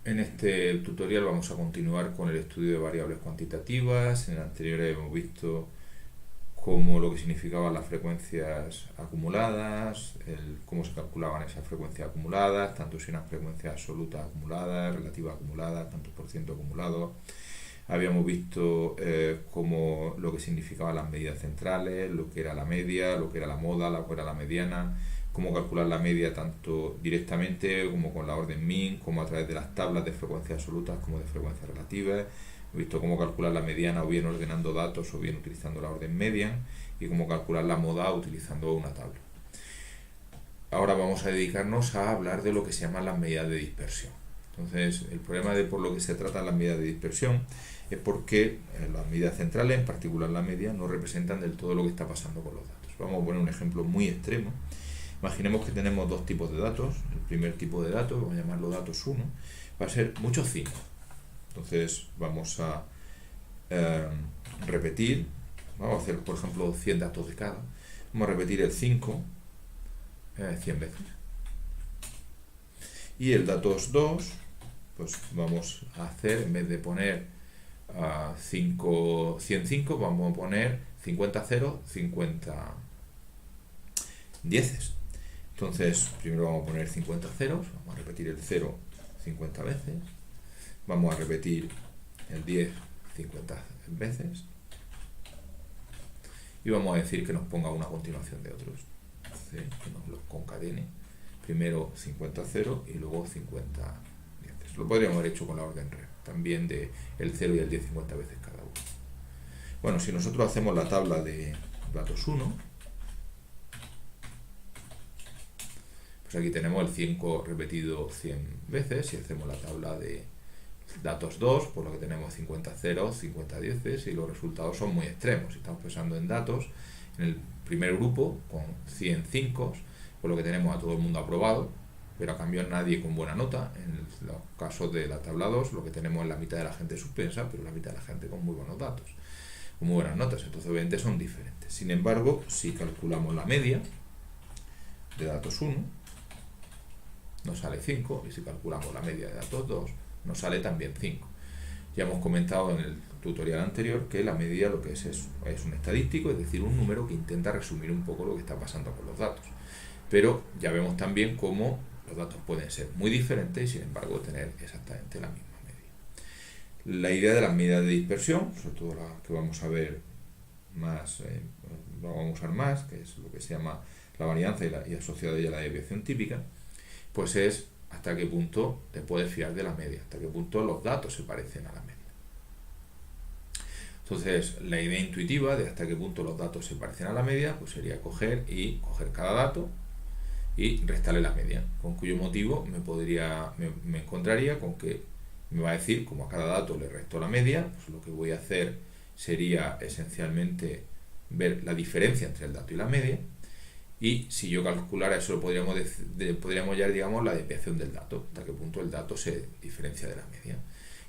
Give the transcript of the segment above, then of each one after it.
En este tutorial vamos a continuar con el estudio de variables cuantitativas. En el anterior hemos visto cómo lo que significaban las frecuencias acumuladas, cómo se calculaban esas frecuencias acumuladas, tanto si eran frecuencias absolutas acumuladas, relativas acumuladas, tantos por ciento acumulados. Habíamos visto cómo lo que significaban las medidas centrales, lo que era la media, lo que era la moda, lo que era la mediana, cómo calcular la media tanto directamente como con la orden min, como a través de las tablas de frecuencias absolutas como de frecuencias relativas. He visto cómo calcular la mediana o bien ordenando datos o bien utilizando la orden median, y cómo calcular la moda utilizando una tabla. Ahora vamos a dedicarnos a hablar de lo que se llaman las medidas de dispersión. Entonces, el problema de por lo que se tratan las medidas de dispersión es porque las medidas centrales, en particular la media, no representan del todo lo que está pasando con los datos. Vamos a poner un ejemplo muy extremo. Imaginemos que tenemos dos tipos de datos. El primer tipo de datos, vamos a llamarlo datos 1, va a ser muchos 5. Entonces vamos a repetir, vamos a hacer por ejemplo 100 datos de cada. Vamos a repetir el 5 100 veces. Y el datos 2, pues vamos a hacer, en vez de poner 105, vamos a poner 50 ceros, 50 dieces. Entonces, primero vamos a poner 50 ceros, vamos a repetir el 0 50 veces, vamos a repetir el 10 50 veces, y vamos a decir que nos ponga una continuación de otros, que nos los concadene, primero 50 ceros y luego 50 dieces. Lo podríamos haber hecho con la orden re, también de el 0 y el 10 50 veces cada uno. Bueno, si nosotros hacemos la tabla de datos 1, aquí tenemos el 5 repetido 100 veces. Si hacemos la tabla de datos 2, por lo que tenemos 50 ceros, 50 dieces, y los resultados son muy extremos. Si estamos pensando en datos, en el primer grupo, con 100 5, por lo que tenemos a todo el mundo aprobado, pero a cambio nadie con buena nota. En los casos de la tabla 2, lo que tenemos es la mitad de la gente suspensa, pero la mitad de la gente con muy buenos datos, con muy buenas notas. Entonces obviamente son diferentes. Sin embargo, si calculamos la media de datos 1, nos sale 5, y si calculamos la media de datos 2, nos sale también 5. Ya hemos comentado en el tutorial anterior que la media lo que es un estadístico, es decir, un número que intenta resumir un poco lo que está pasando con los datos. Pero ya vemos también cómo los datos pueden ser muy diferentes y sin embargo tener exactamente la misma media. La idea de las medidas de dispersión, sobre todo las que vamos a ver más, lo vamos a usar más, que es lo que se llama la varianza y asociada a ella la desviación típica, pues es hasta qué punto te puedes fiar de la media, hasta qué punto los datos se parecen a la media. Entonces, la idea intuitiva de hasta qué punto los datos se parecen a la media, pues sería coger cada dato y restarle la media, con cuyo motivo me encontraría con que me va a decir, como a cada dato le resto la media, pues lo que voy a hacer sería esencialmente ver la diferencia entre el dato y la media. Y si yo calculara eso, podríamos hallar, digamos, la desviación del dato, hasta qué punto el dato se diferencia de la media.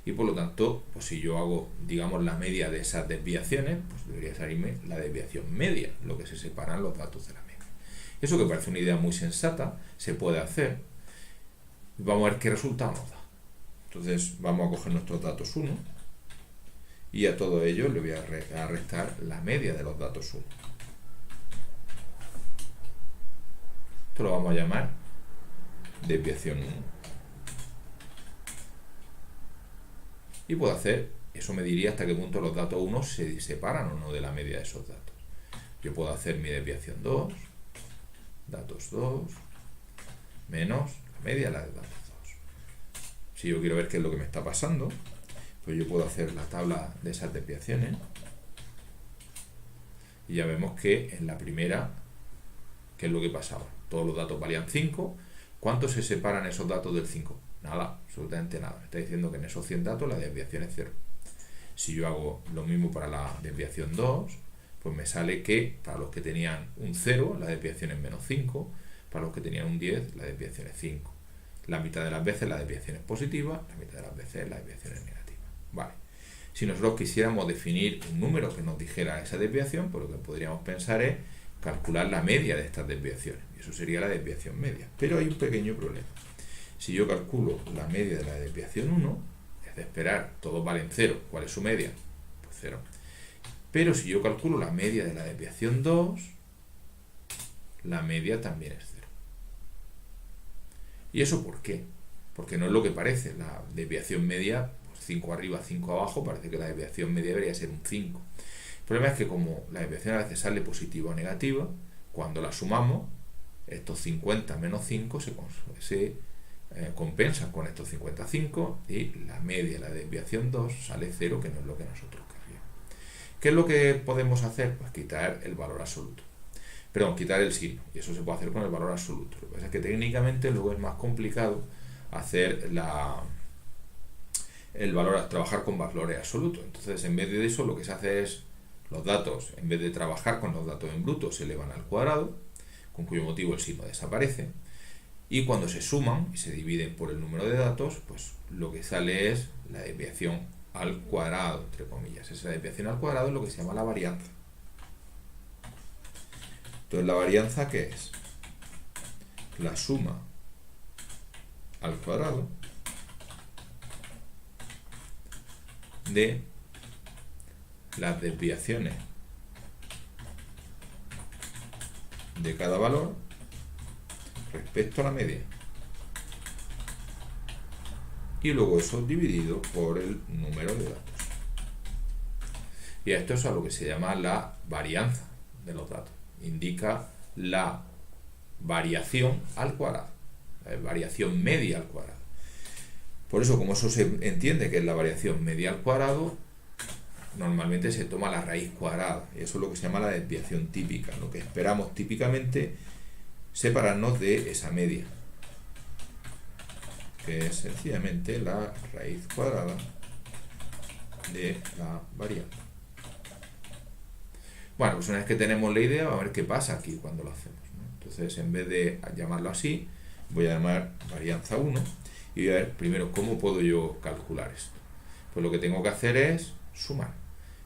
Y por lo tanto, pues si yo hago, digamos, la media de esas desviaciones, pues debería salirme la desviación media, lo que se separan los datos de la media. Eso, que parece una idea muy sensata, se puede hacer. Vamos a ver qué resultado nos da. Entonces vamos a coger nuestros datos 1 y a todo ello le voy a restar la media de los datos 1. Esto lo vamos a llamar desviación 1. Y puedo hacer, eso me diría hasta qué punto los datos 1 se separan o no de la media de esos datos. Yo puedo hacer mi desviación 2, datos 2, menos la media de la de datos 2. Si yo quiero ver qué es lo que me está pasando, pues yo puedo hacer la tabla de esas desviaciones. Y ya vemos que en la primera, ¿qué es lo que pasaba? Todos los datos valían 5. ¿Cuánto se separan esos datos del 5? Nada, absolutamente nada. Me está diciendo que en esos 100 datos la desviación es 0. Si yo hago lo mismo para la desviación 2, pues me sale que para los que tenían un 0, la desviación es menos 5. Para los que tenían un 10, la desviación es 5. La mitad de las veces la desviación es positiva, la mitad de las veces la desviación es negativa. Vale. Si nosotros quisiéramos definir un número que nos dijera esa desviación, pues lo que podríamos pensar es calcular la media de estas desviaciones, y eso sería la desviación media. Pero hay un pequeño problema, Si yo calculo la media de la desviación 1, es de esperar, todos valen 0. ¿Cuál es su media? Pues 0. Pero si yo calculo la media de la desviación 2, la media también es 0. ¿Y eso por qué? Porque no es lo que parece. La desviación media, pues 5 arriba, 5 abajo, parece que la desviación media debería ser un 5. El problema es que como la desviación a veces sale positiva o negativa, cuando la sumamos, estos 50 menos 5 se compensan con estos 55 y la media de la desviación 2 sale 0, que no es lo que nosotros querríamos. ¿Qué es lo que podemos hacer? Pues quitar el valor absoluto. Perdón, quitar el signo. Y eso se puede hacer con el valor absoluto. Lo que pasa es que técnicamente luego es más complicado hacer trabajar con valores absolutos. Entonces, en vez de eso, lo que se hace es los datos, en vez de trabajar con los datos en bruto, se elevan al cuadrado, con cuyo motivo el signo desaparece. Y cuando se suman y se dividen por el número de datos, pues lo que sale es la desviación al cuadrado, entre comillas. Esa desviación al cuadrado es lo que se llama la varianza. Entonces, ¿la varianza qué es? La suma al cuadrado de las desviaciones de cada valor respecto a la media. Y luego eso dividido por el número de datos. Y esto es a lo que se llama la varianza de los datos. Indica la variación al cuadrado, la variación media al cuadrado. Por eso, como eso se entiende que es la variación media al cuadrado, normalmente se toma la raíz cuadrada. Y eso es lo que se llama la desviación típica. Lo que esperamos típicamente separarnos de esa media, que es sencillamente la raíz cuadrada de la varianza. Bueno, pues una vez que tenemos la idea, vamos a ver qué pasa aquí cuando lo hacemos, ¿no? Entonces, en vez de llamarlo así, voy a llamar varianza 1 y voy a ver primero cómo puedo yo calcular esto. Pues lo que tengo que hacer es sumar.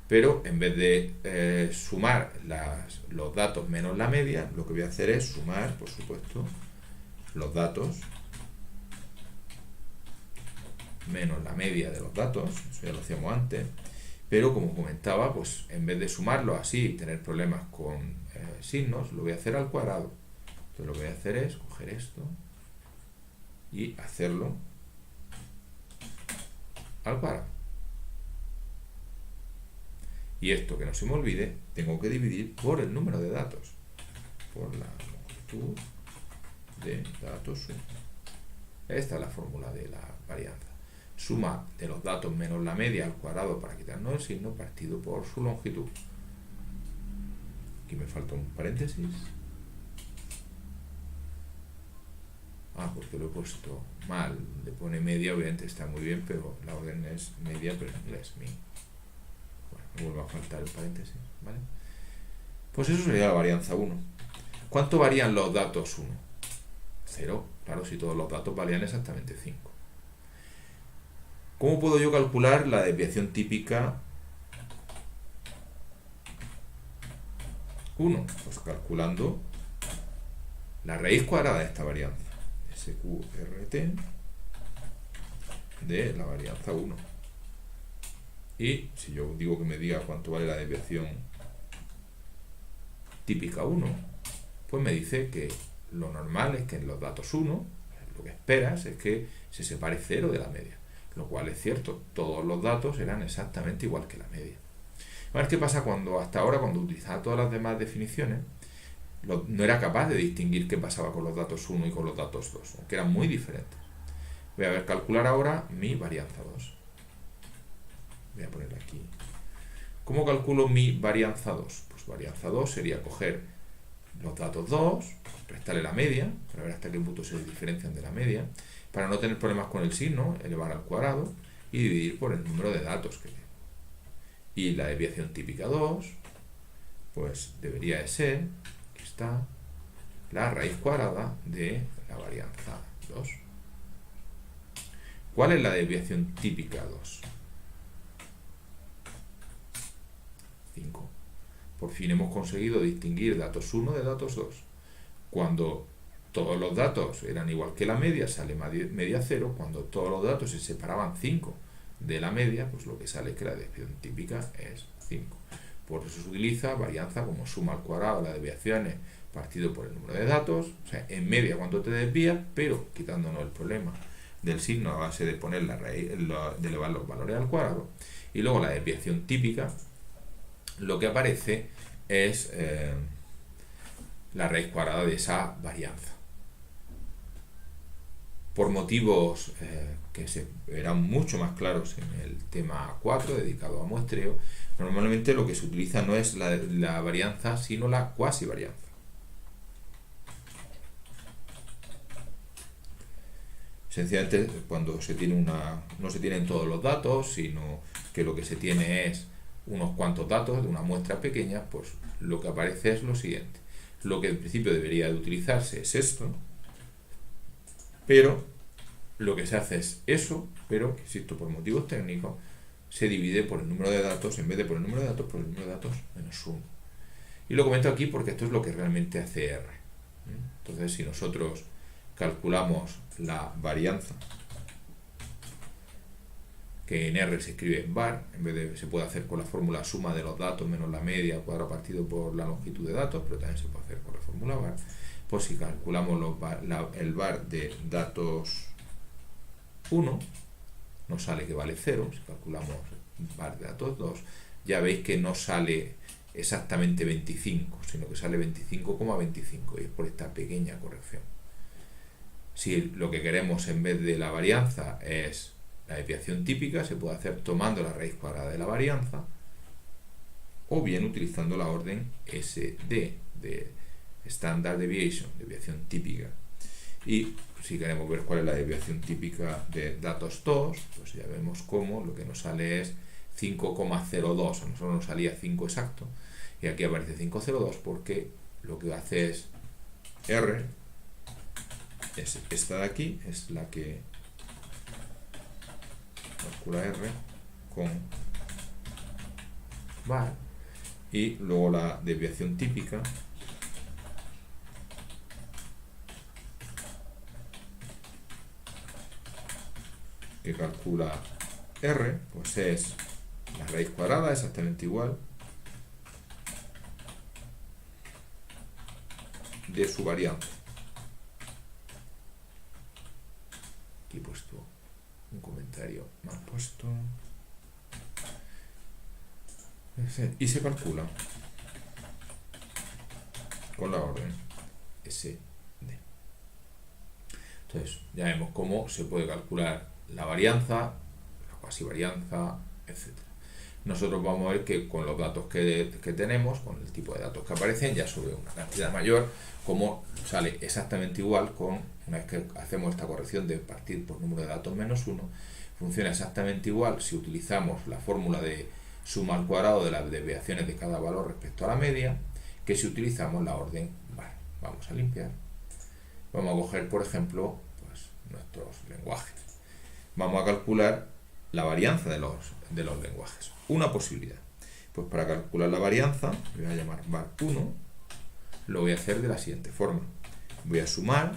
Pero en vez de sumar los datos menos la media, lo que voy a hacer es sumar, por supuesto, los datos menos la media de los datos. Eso ya lo hacíamos antes. Pero como comentaba, pues en vez de sumarlo así y tener problemas con signos, lo voy a hacer al cuadrado. Entonces lo que voy a hacer es coger esto y hacerlo al cuadrado. Y esto, que no se me olvide, tengo que dividir por el número de datos, por la longitud de datos 1. Esta es la fórmula de la varianza. Suma de los datos menos la media al cuadrado para quitarnos el signo partido por su longitud. Aquí me falta un paréntesis. Porque lo he puesto mal. Le pone media, obviamente está muy bien, pero la orden es media, pero en inglés mi. Bueno, me vuelve a faltar el paréntesis, ¿vale? Pues eso sería la varianza 1. ¿Cuánto varían los datos 1? 0. Claro, si todos los datos valían exactamente 5. ¿Cómo puedo yo calcular la desviación típica 1? Pues calculando la raíz cuadrada de esta varianza, SQRT, de la varianza 1. Y si yo digo que me diga cuánto vale la desviación típica 1, pues me dice que lo normal es que en los datos 1, lo que esperas es que se separe 0 de la media. Lo cual es cierto, todos los datos eran exactamente igual que la media. A ver qué pasa hasta ahora, cuando utilizaba todas las demás definiciones, no era capaz de distinguir qué pasaba con los datos 1 y con los datos 2, aunque eran muy diferentes. Voy a calcular ahora mi varianza 2. Voy a poner aquí. ¿Cómo calculo mi varianza 2? Pues varianza 2 sería coger los datos 2, restarle la media, para ver hasta qué punto se diferencian de la media, para no tener problemas con el signo, elevar al cuadrado y dividir por el número de datos que tengo. Y la desviación típica 2, pues debería de ser, aquí está, la raíz cuadrada de la varianza 2. ¿Cuál es la desviación típica 2? 5. Por fin hemos conseguido distinguir datos 1 de datos 2. Cuando todos los datos eran igual que la media, sale media 0. Cuando todos los datos se separaban 5 de la media, pues lo que sale es que la desviación típica es 5. Por eso se utiliza varianza como suma al cuadrado de las desviaciones partido por el número de datos, o sea, en media cuánto te desvías, pero quitándonos el problema del signo a base de poner la raíz, de elevar los valores al cuadrado. Y luego la desviación típica, lo que aparece es la raíz cuadrada de esa varianza. Por motivos que se verán mucho más claros en el tema 4 dedicado a muestreo, normalmente lo que se utiliza no es la varianza, sino la cuasi varianza. Sencillamente cuando no se tienen todos los datos, sino que lo que se tiene es unos cuantos datos de una muestra pequeña, pues lo que aparece es lo siguiente. Lo que en principio debería de utilizarse es esto, pero lo que se hace es eso, pero, insisto, por motivos técnicos, se divide por el número de datos, en vez de por el número de datos, por el número de datos menos 1. Y lo comento aquí porque esto es lo que realmente hace R. Entonces, si nosotros calculamos la varianza, que en R se escribe en var, en vez de se puede hacer con la fórmula suma de los datos menos la media cuadrado partido por la longitud de datos, pero también se puede hacer con la fórmula var. Pues si calculamos el var de datos 1, nos sale que vale 0. Si calculamos var de datos 2, ya veis que no sale exactamente 25, sino que sale 25,25, y es por esta pequeña corrección. Si lo que queremos en vez de la varianza es la desviación típica, se puede hacer tomando la raíz cuadrada de la varianza, o bien utilizando la orden SD de Standard Deviation, desviación típica. Y si queremos ver cuál es la desviación típica de datos 2, pues ya vemos cómo lo que nos sale es 5,02. A nosotros nos salía 5 exacto, y aquí aparece 5,02 porque lo que hace es R, esta de aquí es la que calcula R con var, y luego la desviación típica que calcula R, pues es la raíz cuadrada exactamente igual de su varianza. Aquí he puesto un comentario mal puesto, y se calcula con la orden SD. Entonces ya vemos cómo se puede calcular la varianza, la cuasi varianza, etc. Nosotros vamos a ver que con los datos que tenemos, con el tipo de datos que aparecen, ya sobre una cantidad mayor, como sale exactamente igual con, una vez que hacemos esta corrección de partir por número de datos menos 1, funciona exactamente igual si utilizamos la fórmula de suma al cuadrado de las desviaciones de cada valor respecto a la media, que si utilizamos la orden var. Vamos a limpiar. Vamos a coger, por ejemplo, pues, nuestros lenguajes. Vamos a calcular la varianza de los lenguajes. Una posibilidad. Pues para calcular la varianza, le voy a llamar var1, lo voy a hacer de la siguiente forma. Voy a sumar,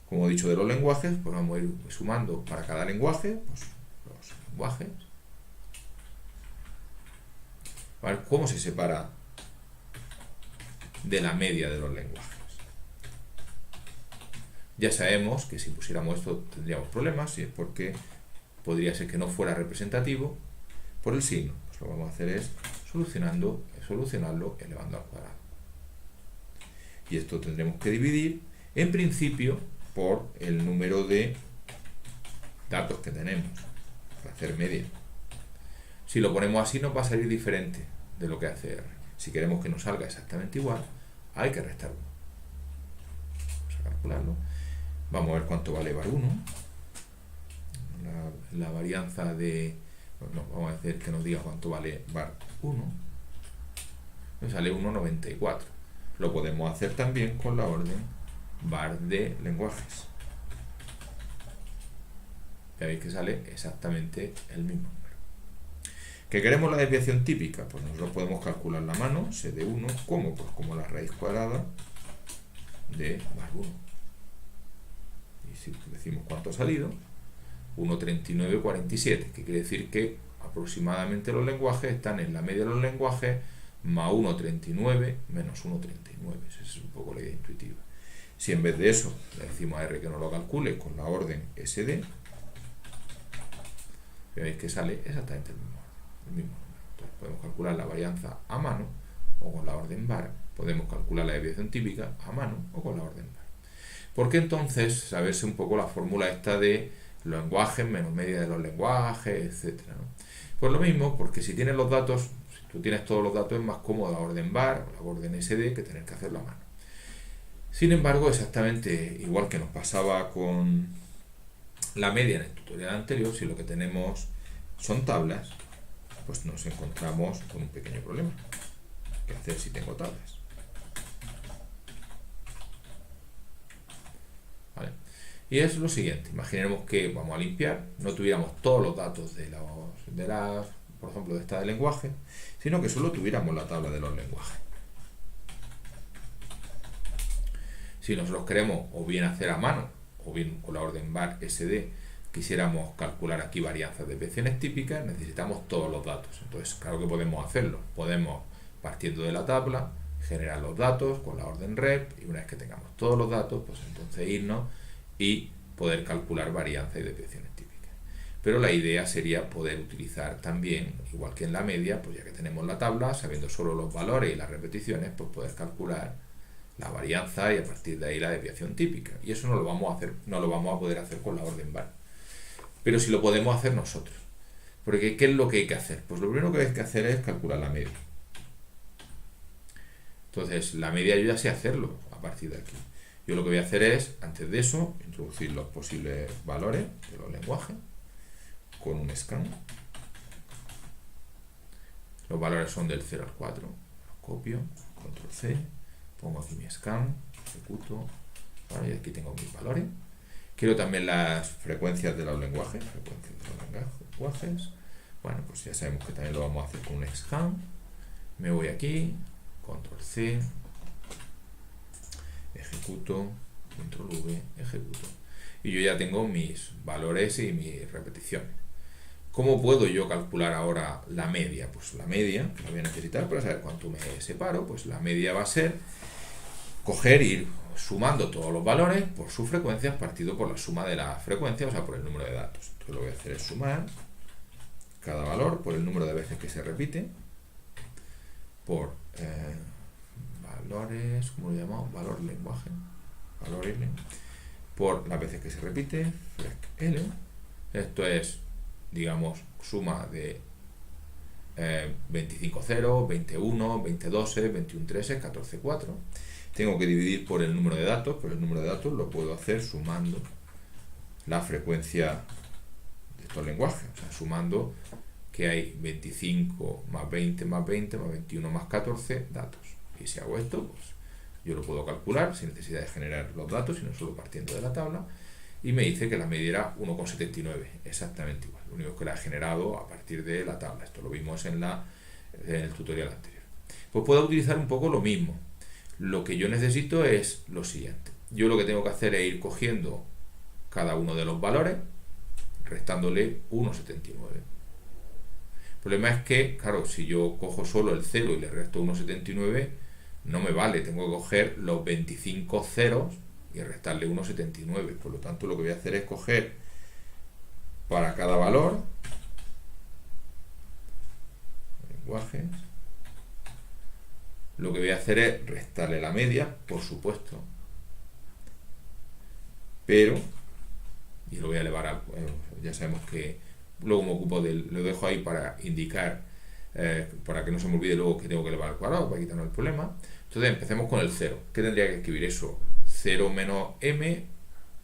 como he dicho de los lenguajes, pues vamos a ir sumando para cada lenguaje, pues los lenguajes. ¿Vale? ¿Cómo se separa de la media de los lenguajes? Ya sabemos que si pusiéramos esto tendríamos problemas, y es porque podría ser que no fuera representativo por el signo. Pues lo que vamos a hacer es solucionarlo elevando al cuadrado. Y esto tendremos que dividir, en principio, por el número de datos que tenemos, para hacer media. Si lo ponemos así nos va a salir diferente de lo que hace R. Si queremos que nos salga exactamente igual, hay que restar 1. Vamos a calcularlo. Vamos a ver cuánto vale var1. La varianza de... Bueno, vamos a hacer que nos diga cuánto vale var1. Nos sale 1,94. Lo podemos hacer también con la orden var de lenguajes. Ya veis que sale exactamente el mismo número. ¿Que queremos la desviación típica? Pues nosotros podemos calcular la mano, C de 1, ¿cómo? Pues como la raíz cuadrada de más 1. Y si decimos cuánto ha salido, 1,3947, que quiere decir que aproximadamente los lenguajes están en la media de los lenguajes más 1,39 menos 1,39. Esa es un poco la idea intuitiva. Si en vez de eso le decimos a R que no lo calcule con la orden SD, veis que sale exactamente el mismo número. Entonces podemos calcular la varianza a mano o con la orden var. Podemos calcular la desviación típica a mano o con la orden var. ¿Por qué entonces saberse un poco la fórmula esta de los lenguajes menos media de los lenguajes, etcétera, ¿no? Pues lo mismo, porque si tienes los datos, si tú tienes todos los datos, es más cómodo la orden var o la orden SD que tener que hacerlo a mano. Sin embargo, exactamente igual que nos pasaba con la media en el tutorial anterior, si lo que tenemos son tablas, pues nos encontramos con un pequeño problema. ¿Qué hacer si tengo tablas? ¿Vale? Y es lo siguiente, imaginemos que vamos a limpiar, no tuviéramos todos los datos por ejemplo, de esta de lenguaje, sino que solo tuviéramos la tabla de los lenguajes. Si nosotros queremos o bien hacer a mano, o bien con la orden var SD, quisiéramos calcular aquí varianzas de desviaciones típicas, necesitamos todos los datos. Entonces, claro que podemos hacerlo. Podemos, partiendo de la tabla, generar los datos con la orden rep, y una vez que tengamos todos los datos, pues entonces irnos y poder calcular varianzas y desviaciones típicas. Pero la idea sería poder utilizar también, igual que en la media, pues ya que tenemos la tabla, sabiendo solo los valores y las repeticiones, pues poder calcular la varianza y a partir de ahí la desviación típica. Y eso no lo vamos a hacer, no lo vamos a poder hacer con la orden var. Pero sí lo podemos hacer nosotros. Porque ¿qué es lo que hay que hacer? Pues lo primero que hay que hacer es calcular la media. Entonces, la media yo ya sé hacerlo a partir de aquí. Yo lo que voy a hacer es, antes de eso, introducir los posibles valores de los lenguajes con un scan. Los valores son del 0 al 4. Los copio, control C, pongo aquí mi scan, ejecuto, ¿vale? Y aquí tengo mis valores. Quiero también las frecuencias de los lenguajes. Bueno, pues ya sabemos que también lo vamos a hacer con un scan. Me voy aquí, control C, ejecuto, control V, ejecuto. Y yo ya tengo mis valores y mis repeticiones. ¿Cómo puedo yo calcular ahora la media? Pues la media, que la voy a necesitar para saber cuánto me separo, pues la media va a ser coger y ir sumando todos los valores por sus frecuencias partido por la suma de las frecuencias, o sea, por el número de datos. Entonces lo que voy a hacer es sumar cada valor por el número de veces que se repite, por valores, ¿cómo lo llamamos? Valor lenguaje, valor L, por las veces que se repite, frec L. Esto es, digamos, suma de 25 0, 21, 20 12, 21 13, 14 4. Tengo que dividir por el número de datos, pero el número de datos lo puedo hacer sumando la frecuencia de estos lenguajes, o sea, sumando que hay 25 más 20 más 20 más 21 más 14 datos. Y si hago esto, pues yo lo puedo calcular sin necesidad de generar los datos, sino solo partiendo de la tabla, y me dice que la media era 1,79, exactamente igual. Lo único que la he generado a partir de la tabla. Esto lo vimos en el tutorial anterior. Pues puedo utilizar un poco lo mismo. Lo que yo necesito es lo siguiente. Yo lo que tengo que hacer es ir cogiendo cada uno de los valores, restándole 1,79. El problema es que, claro, si yo cojo solo el 0 y le resto 1,79, no me vale. Tengo que coger los 25 ceros y restarle 1,79. Por lo tanto, lo que voy a hacer es coger para cada valor lenguajes. Lo que voy a hacer es restarle la media, por supuesto, pero, y lo voy a elevar a, ya sabemos que luego me ocupo lo dejo ahí para indicar, para que no se me olvide luego que tengo que elevar al cuadrado, para quitarnos el problema. Entonces empecemos con el 0. ¿Qué tendría que escribir eso? 0 menos m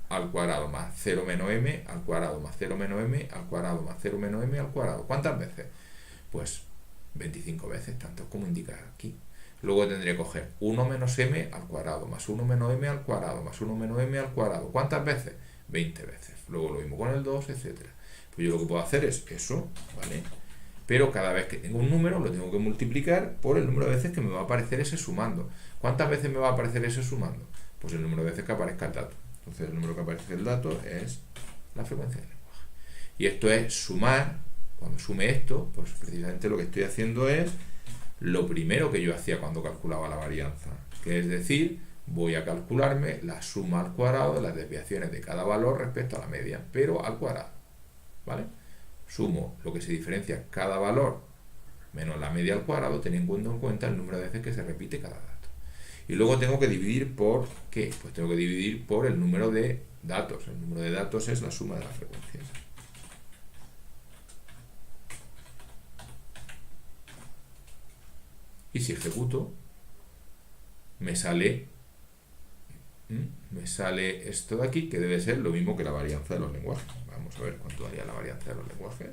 al cuadrado más 0 menos m al cuadrado más 0 menos m al cuadrado más 0 menos m al cuadrado. ¿Cuántas veces? Pues 25 veces, tanto como indica aquí. Luego tendría que coger 1 menos m al cuadrado más 1 menos m al cuadrado más 1 menos m al cuadrado. ¿Cuántas veces? 20 veces. Luego lo mismo con el 2, etcétera. Pues yo lo que puedo hacer es eso, ¿vale? Pero cada vez que tengo un número lo tengo que multiplicar por el número de veces que me va a aparecer ese sumando. ¿Cuántas veces me va a aparecer ese sumando? Pues el número de veces que aparezca el dato. Entonces el número que aparece el dato es la frecuencia del lenguaje. Y esto es sumar. Cuando sume esto, pues precisamente lo que estoy haciendo es lo primero que yo hacía cuando calculaba la varianza, que es decir, voy a calcularme la suma al cuadrado de las desviaciones de cada valor respecto a la media, pero al cuadrado, ¿vale? Sumo lo que se diferencia cada valor menos la media al cuadrado, teniendo en cuenta el número de veces que se repite cada dato. Y luego tengo que dividir por ¿qué? Pues tengo que dividir por el número de datos. El número de datos es la suma de las frecuencias. Y si ejecuto, me sale esto de aquí, que debe ser lo mismo que la varianza de los lenguajes. Vamos a ver cuánto daría la varianza de los lenguajes.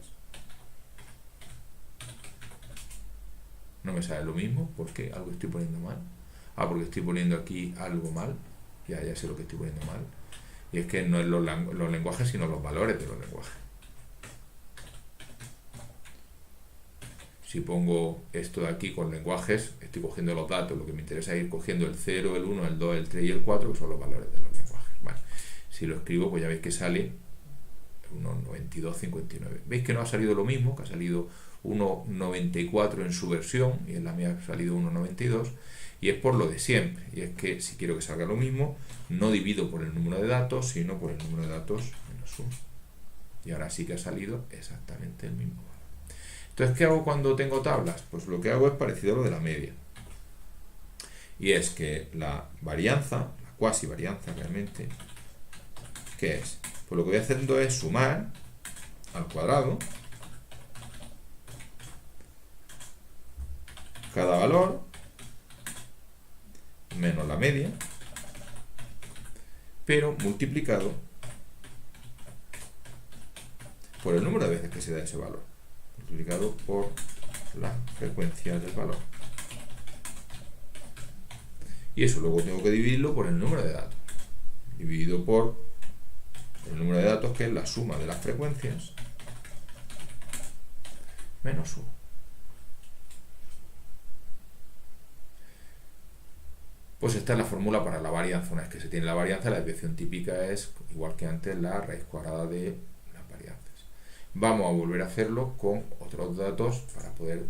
No me sale lo mismo, porque algo estoy poniendo mal. Porque estoy poniendo aquí algo mal. Ya sé lo que estoy poniendo mal. Y es que no es los lenguajes, sino los valores de los lenguajes. Si pongo esto de aquí con lenguajes, estoy cogiendo los datos. Lo que me interesa es ir cogiendo el 0, el 1, el 2, el 3 y el 4, que son los valores de los lenguajes. Vale. Si lo escribo, pues ya veis que sale 1,9259. ¿Veis que no ha salido lo mismo? Que ha salido 1,94 en su versión, y en la mía ha salido 1,92. Y es por lo de siempre. Y es que si quiero que salga lo mismo, no divido por el número de datos, sino por el número de datos menos 1. Y ahora sí que ha salido exactamente el mismo valor. Entonces, ¿qué hago cuando tengo tablas? Pues lo que hago es parecido a lo de la media. Y es que la varianza, la cuasi varianza realmente, ¿qué es? Pues lo que voy haciendo es sumar al cuadrado cada valor menos la media, pero multiplicado por el número de veces que se da ese valor, multiplicado por la frecuencia del valor. Y eso luego tengo que dividirlo por el número de datos, dividido por el número de datos, que es la suma de las frecuencias menos 1. Pues esta es la fórmula para la varianza. Una vez que se tiene la varianza, la desviación típica es, igual que antes, la raíz cuadrada de las varianzas. Vamos a volver a hacerlo con otros datos para poder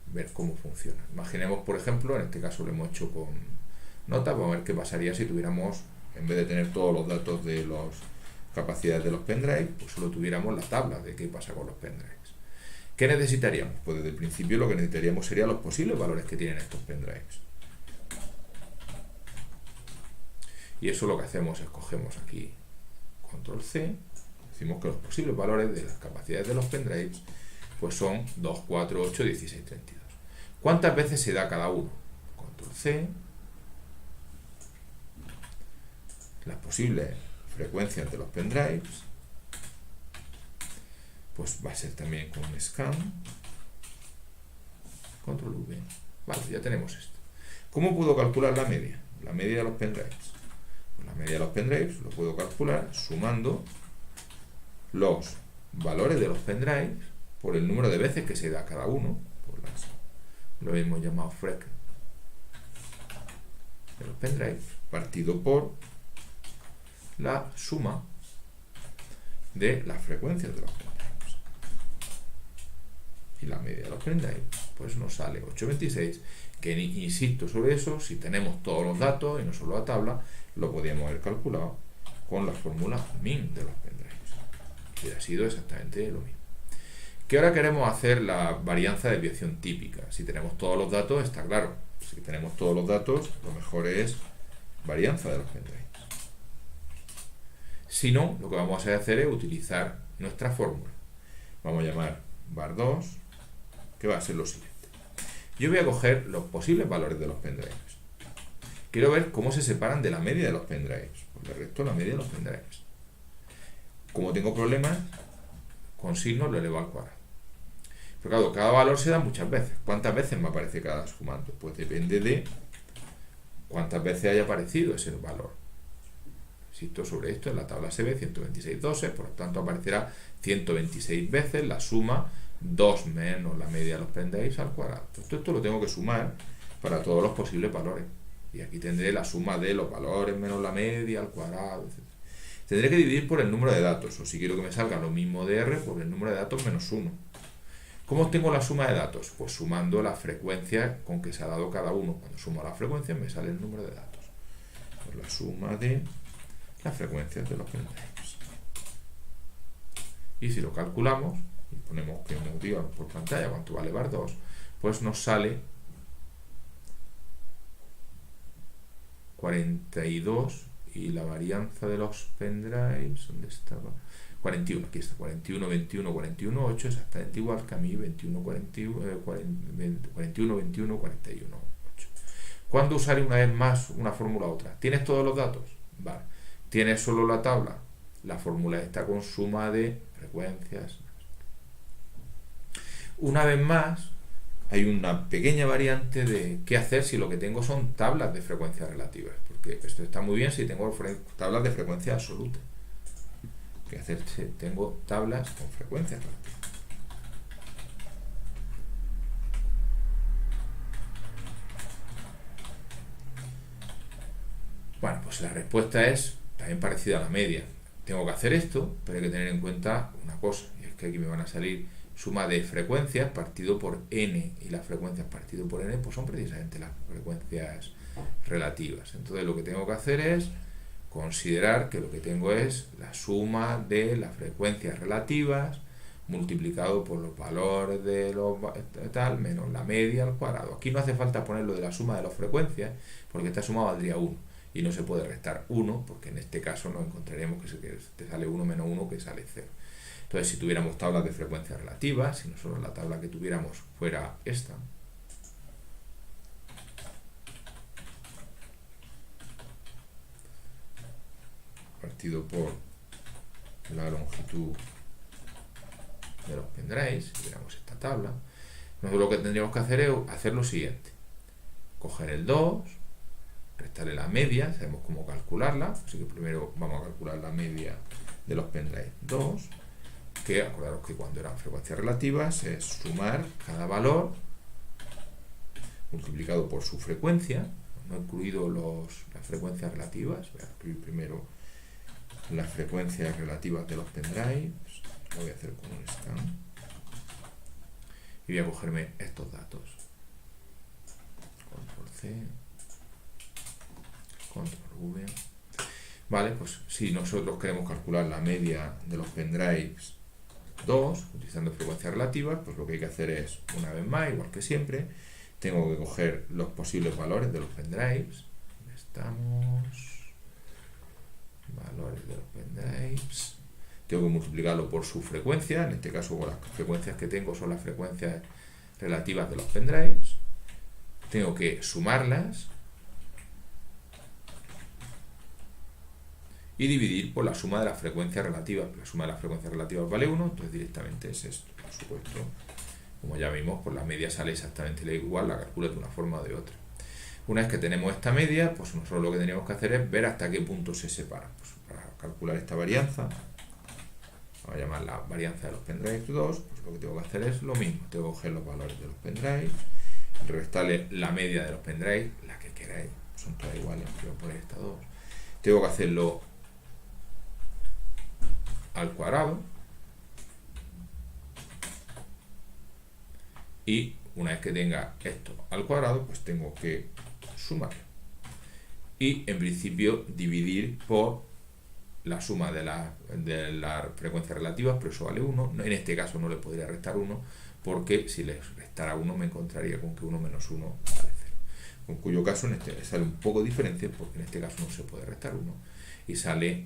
ver cómo funciona. Imaginemos, por ejemplo, en este caso lo hemos hecho con notas. Vamos a ver qué pasaría si tuviéramos, en vez de tener todos los datos de las capacidades de los pendrives, pues solo tuviéramos la tabla de qué pasa con los pendrives. ¿Qué necesitaríamos? Pues desde el principio lo que necesitaríamos serían los posibles valores que tienen estos pendrives. Y eso lo que hacemos es cogemos aquí control C, decimos que los posibles valores de las capacidades de los pendrives pues son 2, 4, 8, 16, 32. ¿Cuántas veces se da cada uno? Control C, las posibles frecuencias de los pendrives, pues va a ser también con scan, control V. Vale, ya tenemos esto. ¿Cómo puedo calcular la media? La media de los pendrives. La media de los pendrives lo puedo calcular sumando los valores de los pendrives por el número de veces que se da cada uno, por lo hemos llamado frec de los pendrives, partido por la suma de las frecuencias de los pendrives. Y la media de los pendrives pues nos sale 8,26, que insisto sobre eso, si tenemos todos los datos y no solo la tabla, lo podíamos haber calculado con la fórmula min de los pendrives, que ha sido exactamente lo mismo. Que ahora queremos hacer la varianza de desviación típica. Si tenemos todos los datos, está claro. Si tenemos todos los datos, lo mejor es varianza de los pendrives. Si no, lo que vamos a hacer es utilizar nuestra fórmula. Vamos a llamar var2, que va a ser lo siguiente. Yo voy a coger los posibles valores de los pendrives. Quiero ver cómo se separan de la media de los pendrives. Pues le resto la media de los pendrives. Como tengo problemas, con signos lo elevo al cuadrado. Pero claro, cada valor se da muchas veces. ¿Cuántas veces me aparece cada sumando? Pues depende de cuántas veces haya aparecido ese valor. Insisto sobre esto, en la tabla se ve 126,12, por lo tanto aparecerá 126 veces la suma 2 menos la media de los pendrives al cuadrado. Esto lo tengo que sumar para todos los posibles valores. Y aquí tendré la suma de los valores menos la media al cuadrado, etc. Tendré que dividir por el número de datos, o si quiero que me salga lo mismo de R, por el número de datos menos 1. ¿Cómo obtengo la suma de datos? Pues sumando la frecuencia con que se ha dado cada uno. Cuando sumo la frecuencia me sale el número de datos. Pues la suma de las frecuencias de los pendrives. Y si lo calculamos, y ponemos que nos diga por pantalla cuánto vale var2, pues nos sale 42, y la varianza de los pendrives, ¿dónde estaba? 41, aquí está, 41, 21, 41, 8, exactamente igual que a mí, 21, 41, 41, 21, 41, 8. ¿Cuándo usaré una vez más una fórmula u otra? ¿Tienes todos los datos? Vale. ¿Tienes solo la tabla? La fórmula está con suma de frecuencias. Una vez más, hay una pequeña variante de qué hacer si lo que tengo son tablas de frecuencias relativas, porque esto está muy bien si tengo tablas de frecuencia absoluta. ¿Qué hacer si tengo tablas con frecuencias relativas? Bueno, pues la respuesta es también parecida a la media. Tengo que hacer esto, pero hay que tener en cuenta una cosa, y es que aquí me van a salir suma de frecuencias partido por n, y las frecuencias partido por n pues son precisamente las frecuencias relativas. Entonces lo que tengo que hacer es considerar que lo que tengo es la suma de las frecuencias relativas multiplicado por los valores de los tal menos la media al cuadrado. Aquí no hace falta poner lo de la suma de las frecuencias, porque esta suma valdría 1 y no se puede restar 1, porque en este caso nos encontraremos que te sale 1 menos 1 que sale 0. Entonces, si tuviéramos tablas de frecuencias relativas, si nosotros la tabla que tuviéramos fuera esta, partido por la longitud de los pendrives, si tuviéramos esta tabla, nosotros lo que tendríamos que hacer es hacer lo siguiente: coger el 2, restarle la media, sabemos cómo calcularla, así que primero vamos a calcular la media de los pendrives 2, que acordaros que cuando eran frecuencias relativas es sumar cada valor multiplicado por su frecuencia. No he incluido las frecuencias relativas, voy a incluir primero las frecuencias relativas de los pendrives, lo voy a hacer con un scan y voy a cogerme estos datos, control C, control V. Vale, pues si nosotros queremos calcular la media de los pendrives 2 utilizando frecuencias relativas, pues lo que hay que hacer es, una vez más, igual que siempre, tengo que coger los posibles valores de los pendrives. ¿Dónde estamos? Valores de los pendrives. Tengo que multiplicarlo por su frecuencia, en este caso con las frecuencias que tengo son las frecuencias relativas de los pendrives. Tengo que sumarlas y dividir por la suma de las frecuencias relativas. La suma de las frecuencias relativas vale 1, entonces directamente es esto, por supuesto. Como ya vimos, pues la media sale exactamente igual, la calculo de una forma o de otra. Una vez que tenemos esta media, pues nosotros lo que tendríamos que hacer es ver hasta qué punto se separa. Pues para calcular esta varianza, vamos a llamar la varianza de los pendrives 2, pues lo que tengo que hacer es lo mismo. Tengo que coger los valores de los pendrives, restarle la media de los pendrives, la que queráis, son todas iguales, quiero poner esta 2. Tengo que hacerlo al cuadrado, y una vez que tenga esto al cuadrado, pues tengo que sumarlo y en principio dividir por la suma de las frecuencias relativas, pero eso vale 1. En este caso no le podría restar 1, porque si le restara 1 me encontraría con que 1 menos 1 vale 0, con cuyo caso en este sale un poco diferente, porque en este caso no se puede restar 1 y sale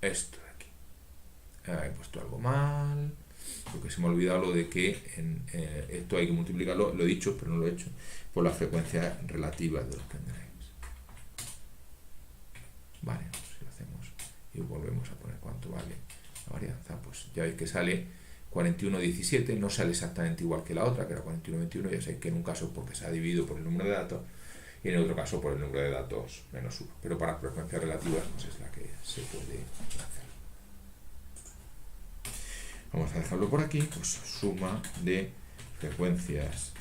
esto de aquí. He puesto algo mal, porque se me ha olvidado lo de que esto hay que multiplicarlo, lo he dicho pero no lo he hecho, por las frecuencias relativas de los pendrives. Vale, si lo hacemos y volvemos a poner cuánto vale la varianza, pues ya veis que sale 41,17, no sale exactamente igual que la otra, que era 41,21, ya sabéis que en un caso porque se ha dividido por el número de datos y en otro caso por el número de datos menos 1, pero para frecuencias relativas pues es la que se puede hacer. Vamos a dejarlo por aquí, pues suma de frecuencias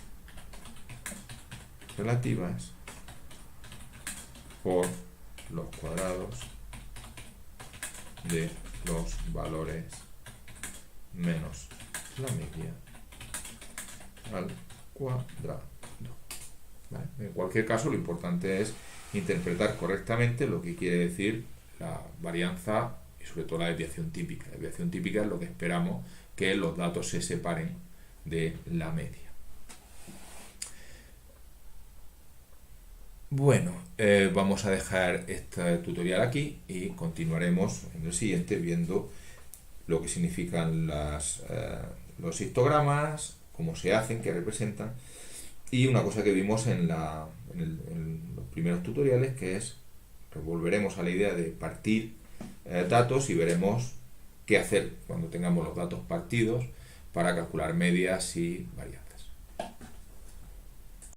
relativas por los cuadrados de los valores menos la media al cuadrado. ¿Vale? En cualquier caso, lo importante es interpretar correctamente lo que quiere decir la varianza y sobre todo la desviación típica. La desviación típica es lo que esperamos que los datos se separen de la media. Bueno, vamos a dejar este tutorial aquí y continuaremos en el siguiente viendo lo que significan los histogramas, cómo se hacen, qué representan, y una cosa que vimos en los primeros tutoriales, que es, volveremos a la idea de partir datos y veremos qué hacer cuando tengamos los datos partidos para calcular medias y varianzas.